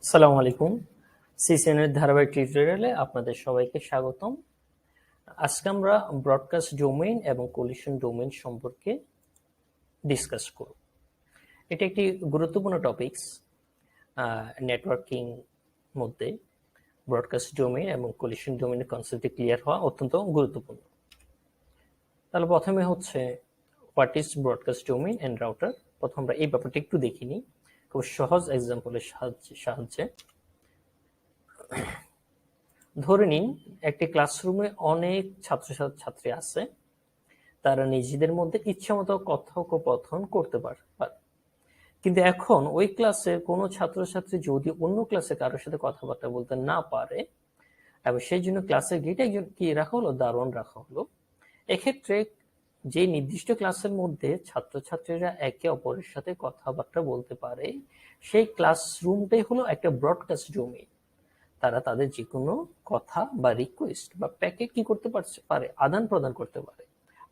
আসসালামু আলাইকুম। সিসিএন এর ধারাবাহিক টিউটোরিয়ালে আপনাদের সবাইকে স্বাগতম। আজকে আমরা ব্রডকাস্ট ডোমেইন এবং কোলিশন ডোমেইন সম্পর্কে ডিসকাস করব। এটা একটি গুরুত্বপূর্ণ টপিকস। নেটওয়ার্কিং মধ্যে ব্রডকাস্ট ডোমেইন এবং কোলিশন ডোমেইনের কনসেপ্টটি ক্লিয়ার হওয়া অত্যন্ত গুরুত্বপূর্ণ। তাহলে প্রথমে হচ্ছে what is broadcast domain and router. প্রথম আমরা এই ব্যাপারটা একটু দেখে নিই খুব সহজ এক্সাম্পলের সাহায্যে। ধরে নিন একটি ক্লাসরুমে অনেক ছাত্রছাত্রী আছে, তারা নিজেদের মধ্যে ইচ্ছামতো কথোপকথন করতে পারে, কিন্তু এখন ওই ক্লাসের কোনো ছাত্রছাত্রী যদি অন্য ক্লাসে কারোর সাথে কথাবার্তা বলতে না পারে এবং সেই জন্য ক্লাসের গেটে একজন কি রাখা হলো, দারোয়ান রাখা হলো। এক্ষেত্রে যে নির্দিষ্ট ক্লাসের মধ্যে ছাত্রছাত্রীরা একে অপরের সাথে কথাবার্তা বলতে পারে, সেই ক্লাসরুমটাই হলো একটা ব্রডকাস্ট ডোমেইন। তারা তাদের যে কোনো কথা বা রিকোয়েস্ট বা প্যাকেট কি করতে পারে, আদান প্রদান করতে পারে,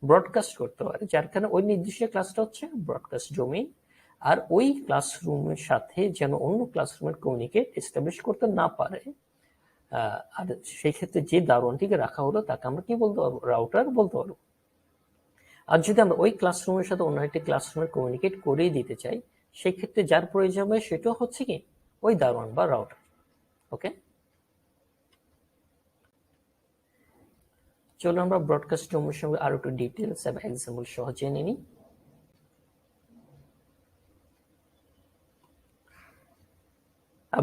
ব্রডকাস্ট করতে পারে, যার কারণে ওই নির্দিষ্ট ক্লাসটা হচ্ছে ব্রডকাস্ট ডোমেইন। আর ওই ক্লাসরুমের সাথে যেন অন্য ক্লাসরুমের কমিউনিকেট এস্টাবলিশ করতে না পারে, আর সেই ক্ষেত্রে যে দারোয়ানটিকে রাখা হলো তাকে আমরা কি বলতে পারবো, রাউটার বলতে পারবো। আর যদি আমরা ওই ক্লাসরুমের সাথে অন্য একটি ক্লাসরুমের কমিউনিকেট করেই দিতে চাই, সেই ক্ষেত্রে যার প্রয়োজন হবে সেটা হচ্ছে কি ওই দারোয়ান বা রাউটার। ওকে, চলো আমরা ব্রডকাস্ট ডোমেইনের সঙ্গে আরো একটু ডিটেইলস এবং এক্সাম্পল সহ জেনে নিই।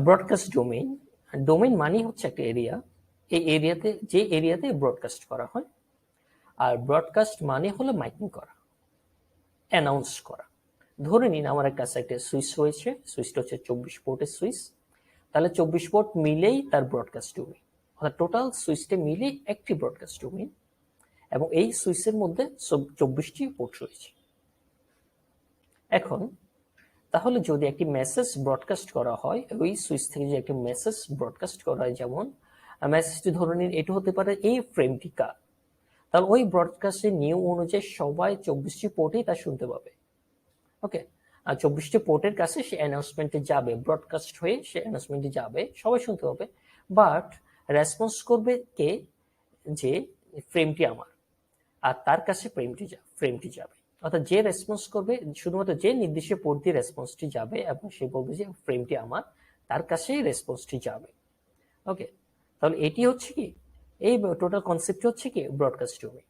ব্রডকাস্ট ডোমেইন, ডোমেইন মানে হচ্ছে একটা এরিয়া, এই এরিয়াতে যে এরিয়াতে ব্রডকাস্ট করা হয়। আর ব্রডকাস্ট মানে হলো মাইকিং করা, অ্যানাউন্স করা। ধরে নিন আমার কাছে একটা সুইচ রয়েছে, সুইচটা হচ্ছে 24 পোর্টের সুইচ। তাহলে 24 পোর্ট মিলেই তার ব্রডকাস্ট ডোমেইন, অর্থাৎ টোটাল সুইচটা মিলেই একটি ব্রডকাস্ট ডোমেইন। এবং এই সুইচের মধ্যে 24টি পোর্ট রয়েছে। এখন তাহলে যদি একটি মেসেজ ব্রডকাস্ট করা হয়, ওই সুইচ থেকে যদি একটি মেসেজ ব্রডকাস্ট করা হয়, যেমন মেসেজটি ধরে নিন এটা হতে পারে এই ফ্রেমটি কার, তাহলে ওই ব্রডকাস্টের নিয়ম অনুযায়ী সবাই 24টি পোর্টেই তা শুনতে পাবে। ওকে, আর 24টি পোর্টের কাছে সে অ্যানাউন্সমেন্টে যাবে, ব্রডকাস্ট হয়ে সে অ্যানাউন্সমেন্টে যাবে, সবাই শুনতে পাবে। বাট রেসপন্স করবে কে, যে ফ্রেমটি আমার, আর তার কাছে ফ্রেমটি যাবে। অর্থাৎ যে রেসপন্স করবে শুধুমাত্র যে নির্দিষ্ট পোর্ট দিয়ে রেসপন্সটি যাবে এবং সে বলবে যে ফ্রেমটি আমার, তার কাছেই রেসপন্সটি যাবে। ওকে, তাহলে এটি হচ্ছে কি এই টোটাল কনসেপ্ট হচ্ছে কি ব্রডকাস্ট ডোমেইন।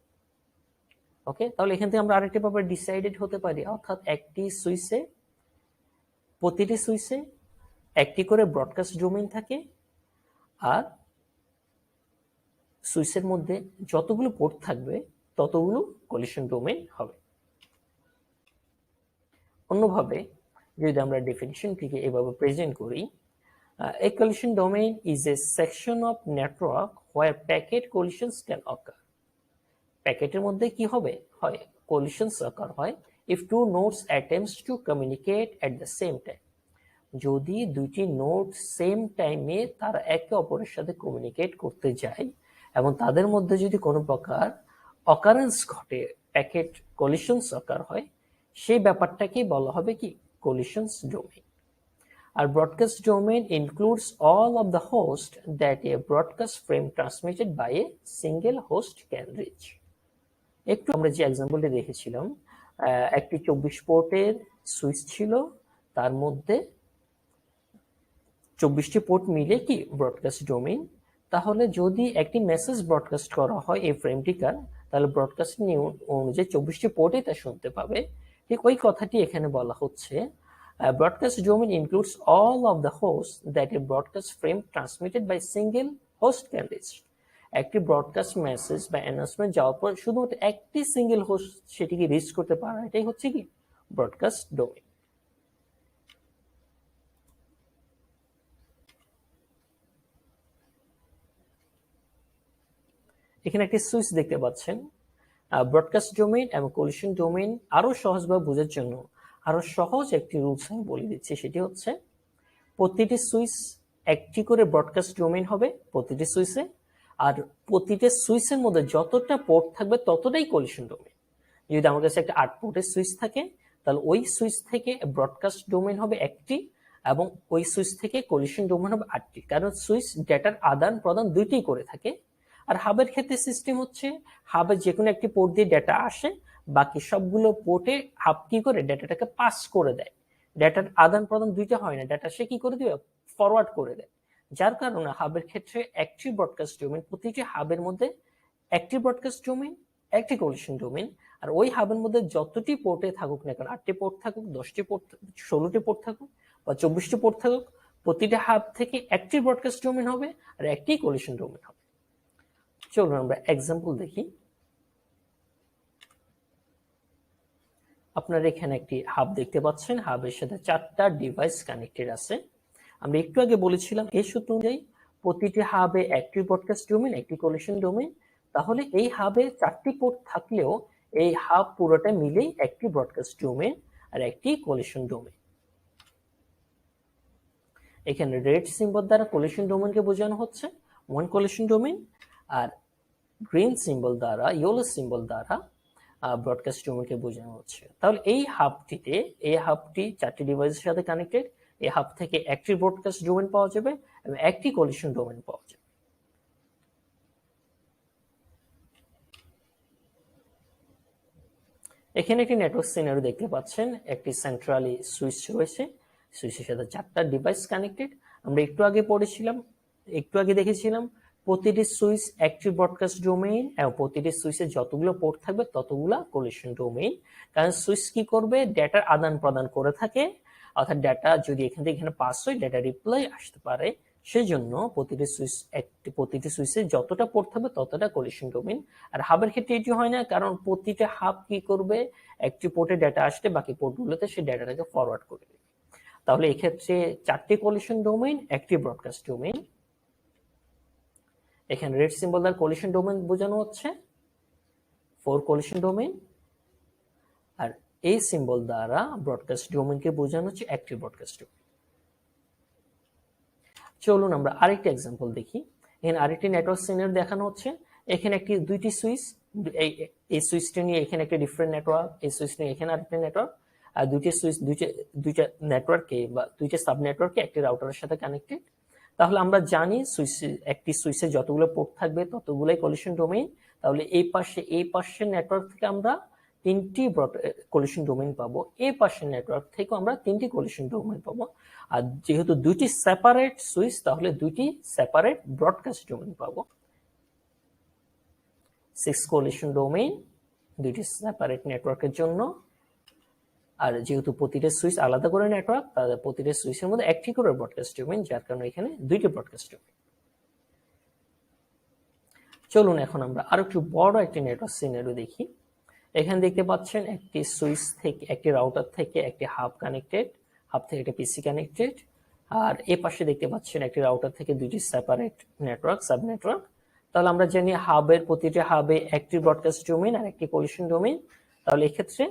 ওকে, তাহলে এখান থেকে আমরা আরেকটি ব্যাপার ডিসাইডেড হতে পারি, অর্থাৎ প্রতিটি সুইচে একটি করে ব্রডকাস্ট ডোমেইন থাকে, আর সুইচের মধ্যে যতগুলো পোর্ট থাকবে ততগুলো কোলিশন ডোমেইন হবে। অন্যভাবে যদি আমরা ডেফিনিশনটিকে এভাবে প্রেজেন্ট করি, a collision domain is a section of network where packet collisions can occur. প্যাকেটের মধ্যে কি হবে, হয় collisions occur হয় if two nodes attempts to communicate at the same time. যদি দুইটি নোড সেম টাইমে তারা একে অপরের সাথে কমিউনিকেট করতে যায় এবং তাদের মধ্যে যদি কোনো প্রকার অকারেন্স ঘটে, প্যাকেট কলিশনস অকার হয়, সেই ব্যাপারটাকেই বলা হবে কি collisions domain. Our broadcast domain includes all of the hosts that a broadcast frame transmitted by a single host can reach. একটু আমরা যে এক্সাম্পলটি দেখেছিলাম, একটি 24 পোর্টের সুইচ ছিল, তার মধ্যে 24টি পোর্ট মিলে কি ব্রডকাস্ট ডোমেইন। তাহলে যদি একটি মেসেজ ব্রডকাস্ট করা হয় এই ফ্রেমটিকার, তাহলে ব্রডকাস্ট নিয়ম অনুযায়ী 24টি পোর্টে তা শুনতে পাবে। ঠিক ওই কথাটি এখানে বলা হচ্ছে, broadcast domain includes all of the hosts that a broadcast frame transmitted by single host can reach. একটি ব্রডকাস্ট মেসেজ বা অ্যানাউন্সমেন্ট যাওয়ার পর শুধুমাত্র একটি সিঙ্গেল হোস্ট সেটিকে রিচ করতে পারে, এটাই হচ্ছে কি ব্রডকাস্ট ডোমেইন। এখানে একটি সুইচ দেখতে পাচ্ছেন। ব্রডকাস্ট ডোমেইন এবং কোলিশন ডোমেইন আরো সহজভাবে বোঝার জন্য আরো সহজ একটি রুলস আমি বলে দিচ্ছি, সেটি হচ্ছে প্রতিটি সুইচ একটি করে ব্রডকাস্ট ডোমেইন হবে প্রতিটি সুইচে, আর প্রতিটি সুইচের মধ্যে যতটা পোর্ট থাকবে ততটাই কোলিশন ডোমেইন। যদি আমার কাছে একটা 8 পোর্টের সুইচ থাকে, তাহলে ওই সুইচ থেকে ব্রডকাস্ট ডোমেইন হবে একটি, এবং ওই সুইচ থেকে কলিশন ডোমেন হবে 8টি, কারণ সুইচ ডেটার আদান প্রদান দুইটাই করে থাকে। আর হাবের ক্ষেত্রে সিস্টেম হচ্ছে হাবের যে কোনো একটি পোর্ট দিয়ে ডেটা আসে, বাকি সবগুলো পোর্টে হাব কি করে ডেটাটাকে পাস করে দেয়। ডেটার আদান প্রদান দুইটা হয় না, ডেটা সে কি করে দিবে, ফরওয়ার্ড করে দেয়। যার কারণে হাবের ক্ষেত্রে একটি ব্রডকাস্ট ডোমেন, প্রতিটি হাবের মধ্যে একটি ব্রডকাস্ট ডোমেন, একটি কলিশন ডোমেন। আর ওই হাবের মধ্যে যতটি পোর্টে থাকুক না কেন, 8টি পোর্ট থাকুক, 10টি পোর্ট, 16টি পোর্ট থাকুক বা 24টি পোর্ট থাকুক, প্রতিটা হাব থেকে একটি ব্রডকাস্ট ডোমেন হবে আর একটি কলিশন ডোমেন হবে। চলুন আমরা এক্সাম্পল দেখি। আপনারা এখানে একটি হাব দেখতে পাচ্ছেন, হাবের সাথে 4টা ডিভাইস কানেক্টেড আছে। আমরা একটু আগে বলেছিলাম এই সূত্র অনুযায়ী প্রতিটি হাবে একটি ব্রডকাস্ট ডোমেন, একটি কলিশন ডোমেন। তাহলে এই হাবে 4টি পোর্ট থাকলেও এই হাব পুরোটা মিলেই একটি ব্রডকাস্ট ডোমেন আর একটি কলিশন ডোমেন। এখানে রেড সিম্বল দ্বারা কলিশন ডোমেনকে বোঝানো হচ্ছে, ওয়ান কলিশন ডোমেন, আর গ্রিন সিম্বল দ্বারা, ইয়েলো সিম্বল দ্বারা ব্রডকাস্ট ডোমেনকে বোঝানো হচ্ছে। তাহলে এই হাবটি 4টি ডিভাইসের সাথে কানেক্টেড। এই হাব থেকে একটি ব্রডকাস্ট ডোমেন পাওয়া যাবে এবং একটি কলিশন ডোমেন পাওয়া যাবে। এখানে একটি নেটওয়ার্ক সিনারিও দেখতে পাচ্ছেন, একটি সেন্ট্রালি সুইচ রয়েছে, সুইচের সাথে 4টা ডিভাইস কানেক্টেড। আমরা একটু আগে দেখেছিলাম প্রতিটি সুইচ একটি ব্রডকাস্ট ডোমেইন এবং প্রতিটি সুইচে যতগুলো পোর্ট থাকবে ততগুলো কলিশন ডোমেইন। কারণ সুইচ কি করবে, ডেটার আদান প্রদান করে থাকে, অর্থাৎ ডেটা যদি এখান থেকে এখানে পাস হয়, ডেটা রিপ্লাই আসতে পারে। সেই জন্য প্রতিটি সুইচে যতটা পোর্ট থাকবে ততটা কলিশন ডোমেইন। আর হাবের ক্ষেত্রে এটি হয় না, কারণ প্রতিটা হাব কি করবে, একটি পোর্টে ডেটা আসলে বাকি পোর্টগুলোতে সেই ডেটাটাকে ফরওয়ার্ড করে দেবে। তাহলে এই ক্ষেত্রে 4টি কলিশন ডোমেইন, একটি ব্রডকাস্ট ডোমেইন। এখানে রেড সিম্বল দ্বারা কলিশন ডোমেন বোঝানো হচ্ছে 4 কলিশন ডোমেইন, আর এই সিম্বল দ্বারা ব্রডকাস্ট ডোমেইনকে বোঝানো হচ্ছে একটি ব্রডকাস্ট ডোমেইন। চলুন আমরা আরেকটি এক্সাম্পল দেখি। এখানে আরেকটি নেটওয়ার্ক সিনারিও দেখানো হচ্ছে। এখানে দুইটি সুইচ, এই সুইচটা নিয়ে এখানে একটা ডিফারেন্ট নেটওয়ার্ক, এই সুইচ নিয়ে এখানে আরেকটা নেটওয়ার্ক, আর দুইটা নেটওয়ার্কে বা দুইটা সাব নেটওয়ার্কে একটি রাউটারের সাথে কানেক্টেড। তাহলে আমরা জানি একটি সুইচে যতগুলো পোর্ট থাকবে ততগুলোই কলিশন ডোমেইন। তাহলে এই পাশের নেটওয়ার্ক থেকে আমরা 3টি কলিশন ডোমেইন পাবো, এই পাশের নেটওয়ার্ক থেকে আমরা 3টি কলিশন ডোমেইন পাবো। আর যেহেতু দুইটি সেপারেট সুইচ, তাহলে 2টি সেপারেট ব্রডকাস্ট ডোমেইন পাবো। 6 কলিশন ডোমেইন 2টি সেপারেট নেটওয়ার্কের জন্য। আর যেহেতু প্রতিটা সুইচ আলাদা করে নেটওয়ার্ক, তাদের প্রতিটা সুইচের মধ্যে একটি করে ব্রডকাস্ট ডোমেইন, যার কারণে এখানে 2টি ব্রডকাস্ট ডোমেইন। চলুন এখন আমরা আরো একটু বড় একটি নেটওয়ার্ক সিনারিও দেখি। এখানে দেখতে পাচ্ছেন একটি সুইচ থেকে, একটি রাউটার থেকে একটি হাব কানেক্টেড, হাব থেকে একটা পিসি কানেক্টেড। আর এই পাশে দেখতে পাচ্ছেন একটি রাউটার থেকে 2টি সেপারেট নেটওয়ার্ক, সাব নেটওয়ার্ক। তাহলে আমরা জানি প্রতিটি হাবে একটি ব্রডকাস্ট ডোমেইন আর একটি কলিশন ডোমেইন। তাহলে এক্ষেত্রে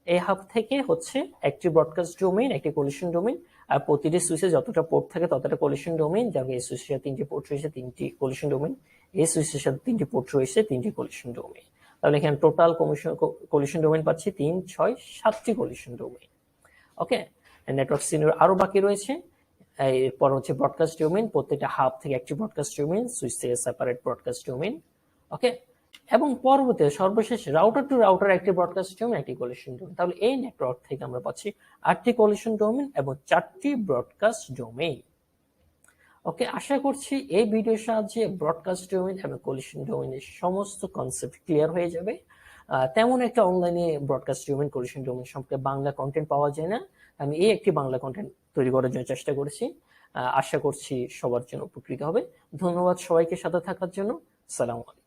এই হাব থেকে হচ্ছে একটি ব্রডকাস্ট ডোমেইন, একটি কলিশন ডোমেইন, আর প্রতিটি সুইচে যতটা পোর্ট থাকে ততটা কলিশন ডোমেইন। যেমন এই সুইচের সাথে 3টি পোর্ট রয়েছে, 3টি কলিশন ডোমেইন। এই সুইচের সাথে 3টি পোর্ট রয়েছে, 3টি কলিশন ডোমেইন। তাহলে এখানে টোটাল কলিশন ডোমেইন পাচ্ছি 3, 6, 7টি কলিশন ডোমেইন। ওকে, নেটওয়ার্ক সিনারিও আরো বাকি রয়েছে। এরপর হচ্ছে ব্রডকাস্ট ডোমেইন, প্রত্যেকটা হাব থেকে একটি ব্রডকাস্ট ডোমেইন, সুইচ থেকে সেপারেট ব্রডকাস্ট ডোমেইন। ওকে, এবং পরবর্তীতে সর্বশেষ রাউটার টু রাউটার একটি ব্রডকাস্ট ডোমেইন, একটি কলিশন ডোমেইন। তাহলে এই নেটওয়ার্ক থেকে আমরা পাচ্ছি 8টি কলিশন ডোমেইন এবং 4টি ব্রডকাস্ট ডোমেইন। ওকে, আশা করছি এই ভিডিওর সাহায্যে ব্রডকাস্ট ডোমেইন এবং কলিশন ডোমেইনের সমস্ত কনসেপ্ট ক্লিয়ার হয়ে যাবে। তেমন একটা অনলাইনে ব্রডকাস্ট ডোমেইন, কলিশন ডোমেইন সম্পর্কে বাংলা কন্টেন্ট পাওয়া যায় না। আমি একটি বাংলা কন্টেন্ট তৈরি করার জন্য চেষ্টা করেছি। আশা করছি সবার জন্য উপকৃত হবে। ধন্যবাদ সবাইকে সাথে থাকার জন্য। আসসালামু আলাইকুম।